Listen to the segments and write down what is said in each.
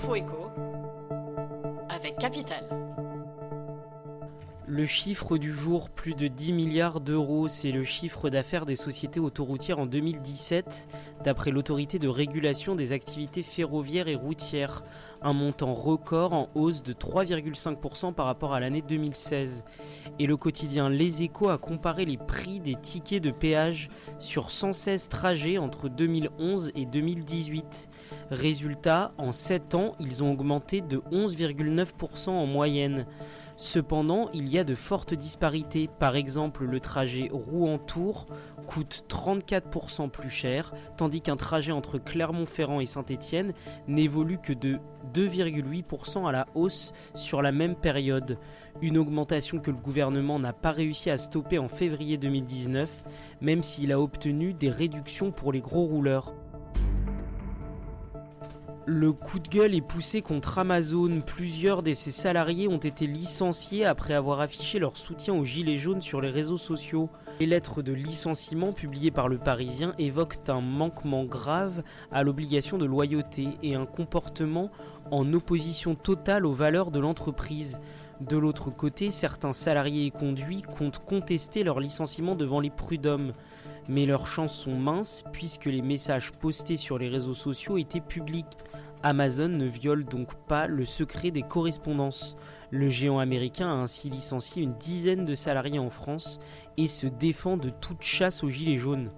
L'info écho avec Capital. Le chiffre du jour, plus de 10 milliards d'euros, c'est le chiffre d'affaires des sociétés autoroutières en 2017, d'après l'autorité de régulation des activités ferroviaires et routières. Un montant record en hausse de 3,5% par rapport à l'année 2016. Et le quotidien Les Échos a comparé les prix des tickets de péage sur 116 trajets entre 2011 et 2018. Résultat, en 7 ans, ils ont augmenté de 11,9% en moyenne. Cependant, il y a de fortes disparités. Par exemple, le trajet Rouen-Tours coûte 34% plus cher, tandis qu'un trajet entre Clermont-Ferrand et Saint-Étienne n'évolue que de 2,8% à la hausse sur la même période. Une augmentation que le gouvernement n'a pas réussi à stopper en février 2019, même s'il a obtenu des réductions pour les gros rouleurs. Le coup de gueule est poussé contre Amazon. Plusieurs de ses salariés ont été licenciés après avoir affiché leur soutien aux Gilets jaunes sur les réseaux sociaux. Les lettres de licenciement publiées par Le Parisien évoquent un manquement grave à l'obligation de loyauté et un comportement en opposition totale aux valeurs de l'entreprise. De l'autre côté, certains salariés et conduits comptent contester leur licenciement devant les prud'hommes. Mais leurs chances sont minces puisque les messages postés sur les réseaux sociaux étaient publics. Amazon ne viole donc pas le secret des correspondances. Le géant américain a ainsi licencié une dizaine de salariés en France et se défend de toute chasse aux gilets jaunes.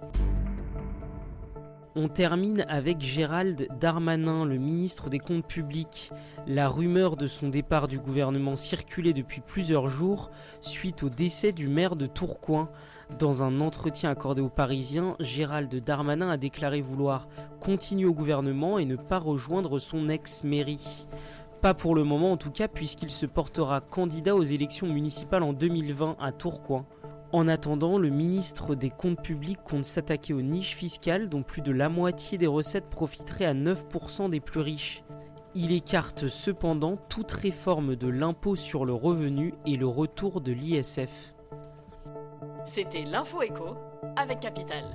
On termine avec Gérald Darmanin, le ministre des Comptes publics. La rumeur de son départ du gouvernement circulait depuis plusieurs jours suite au décès du maire de Tourcoing. Dans un entretien accordé aux Parisiens, Gérald Darmanin a déclaré vouloir continuer au gouvernement et ne pas rejoindre son ex-mairie. Pas pour le moment en tout cas, puisqu'il se portera candidat aux élections municipales en 2020 à Tourcoing. En attendant, le ministre des Comptes publics compte s'attaquer aux niches fiscales dont plus de la moitié des recettes profiteraient à 9% des plus riches. Il écarte cependant toute réforme de l'impôt sur le revenu et le retour de l'ISF. C'était l'Info écho avec Capital.